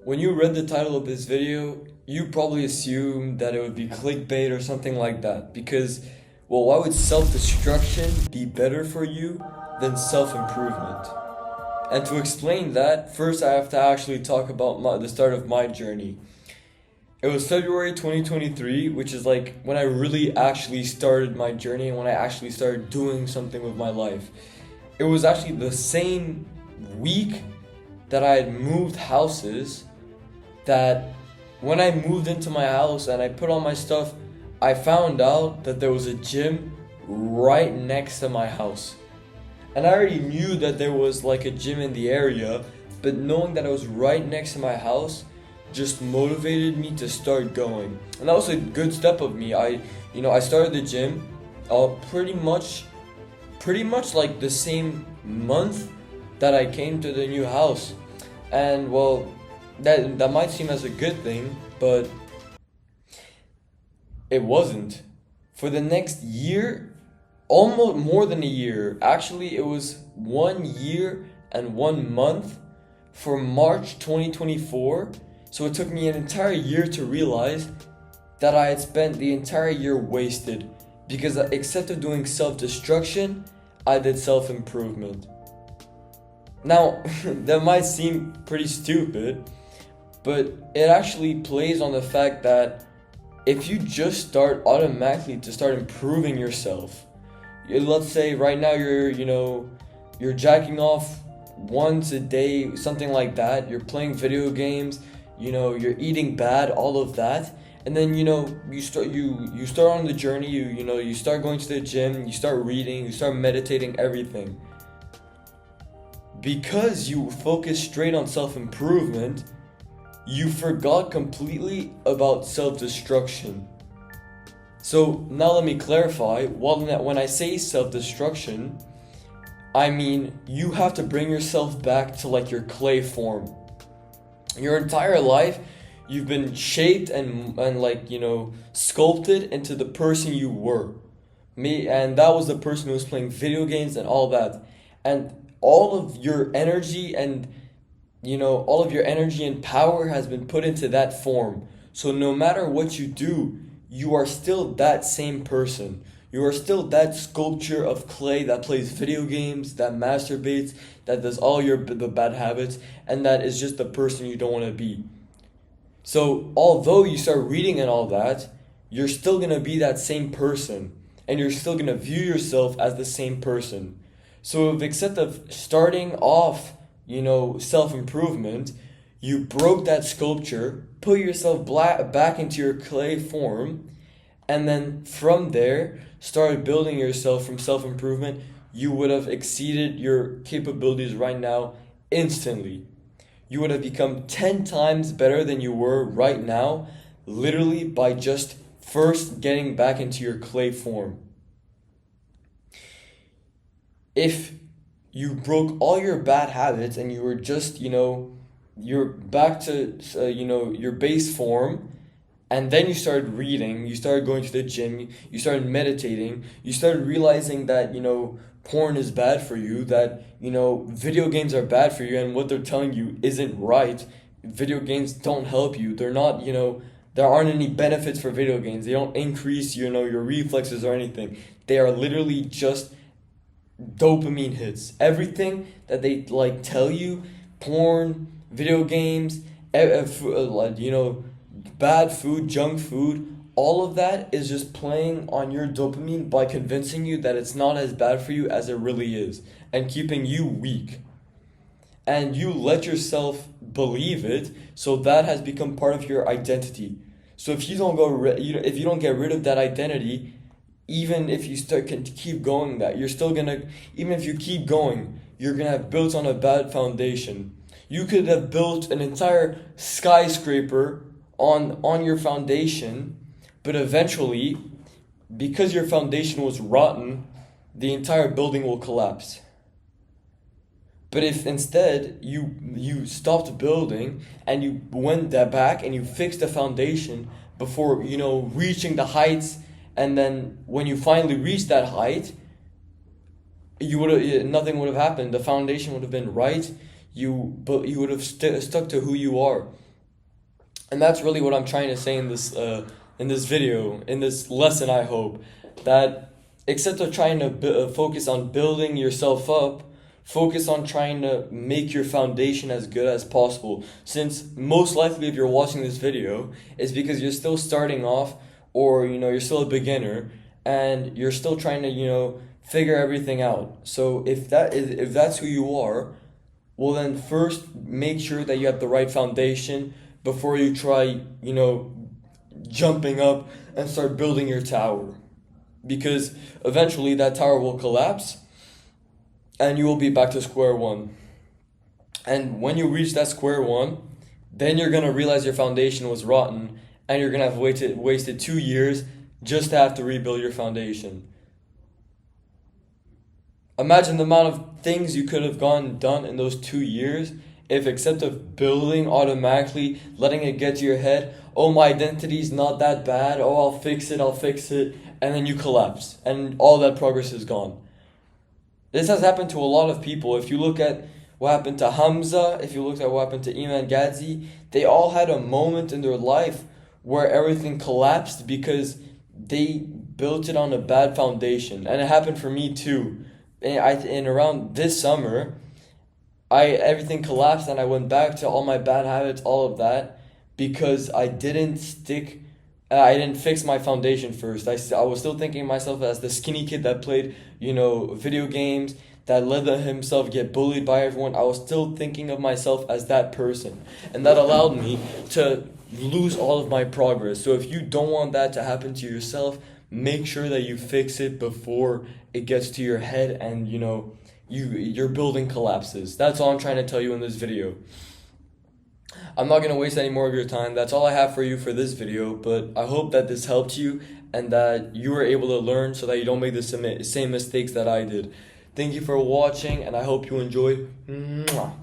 When you read the title of this video, you probably assumed that it would be clickbait or something like that. Because, well, why would self-destruction be better for you than self-improvement? And to explain that, first I have to actually talk about the start of my journey. It was February 2023, which is like when I really actually started my journey and when I actually started doing something with my life. It was actually the same week that I had moved houses, that when I moved into my house and I put on my stuff, I found out that there was a gym right next to my house. And I already knew that there was like a gym in the area, but knowing that it was right next to my house just motivated me to start going. And that was a good step of me. I started the gym pretty much like the same month that I came to the new house. And well, that might seem as a good thing, but it wasn't. For the next year, almost more than a year, actually it was 1 year and 1 month, for March 2024. So it took me an entire year to realize that I had spent the entire year wasted, because except of doing self-destruction, I did self-improvement. Now, that might seem pretty stupid, but it actually plays on the fact that if you just start automatically to start improving yourself, let's say right now you're jacking off once a day, something like that, you're playing video games, you're eating bad, all of that, and then you start on the journey, you start going to the gym, you start reading, you start meditating, everything. Because you focus straight on self-improvement, you forgot completely about self-destruction. So now let me clarify. When I say self-destruction, I mean you have to bring yourself back to like your clay form. Your entire life, you've been shaped and sculpted into the person you were. And that was the person who was playing video games and all that. And all of your energy and power has been put into that form. So no matter what you do, you are still that same person. You are still that sculpture of clay that plays video games, that masturbates, that does all the bad habits, and that is just the person you don't want to be. So although you start reading and all that, you're still going to be that same person, and you're still going to view yourself as the same person. So if except of starting off, self-improvement, you broke that sculpture, put yourself back into your clay form, and then from there, started building yourself from self-improvement, you would have exceeded your capabilities right now instantly. You would have become 10 times better than you were right now, literally by just first getting back into your clay form. If you broke all your bad habits and you were just, you're back to, your base form, and then you started reading, you started going to the gym, you started meditating, you started realizing that, porn is bad for you, that, video games are bad for you, and what they're telling you isn't right. Video games don't help you. They're not, there aren't any benefits for video games. They don't increase, your reflexes or anything. They are literally just dopamine hits. Everything that they tell you, porn, video games, bad food, junk food, all of that is just playing on your dopamine by convincing you that it's not as bad for you as it really is, and keeping you weak. And you let yourself believe it, so that has become part of your identity. So if you don't if you don't get rid of that identity, even if you can keep going, that you're still gonna, even if you keep going, you're gonna have built on a bad foundation. You could have built an entire skyscraper on your foundation, but eventually, because your foundation was rotten, the entire building will collapse. But if instead you stopped building and you went back and you fixed the foundation before reaching the heights, and then when you finally reach that height, nothing would have happened. The foundation would have been right. But you would have stuck to who you are. And that's really what I'm trying to say in this video, in this lesson. I hope that instead of trying to focus on building yourself up, focus on trying to make your foundation as good as possible. Since most likely, if you're watching this video, it's because you're still starting off, or you're still a beginner, and you're still trying to figure everything out. So if that's who you are, well then first make sure that you have the right foundation before you try jumping up and start building your tower, because eventually that tower will collapse and you will be back to square one. And when you reach that square one, then you're going to realize your foundation was rotten, and you're going to have wasted 2 years just to have to rebuild your foundation. Imagine the amount of things you could have done in those 2 years if, instead of building automatically, letting it get to your head, oh, my identity's not that bad, oh, I'll fix it, and then you collapse, and all that progress is gone. This has happened to a lot of people. If you look at what happened to Hamza, if you look at what happened to Iman Gadzhi, they all had a moment in their life where everything collapsed because they built it on a bad foundation. And it happened for me too. And around this summer, everything collapsed and I went back to all my bad habits, all of that, because I didn't fix my foundation first. I was still thinking of myself as the skinny kid that played, video games, that let himself get bullied by everyone. I was still thinking of myself as that person. And that allowed me to lose all of my progress. So if you don't want that to happen to yourself, make sure that you fix it before it gets to your head and, your building collapses. That's all I'm trying to tell you in this video. I'm not going to waste any more of your time. That's all I have for you for this video, but I hope that this helped you and that you were able to learn so that you don't make the same mistakes that I did. Thank you for watching, and I hope you enjoy. Mwah.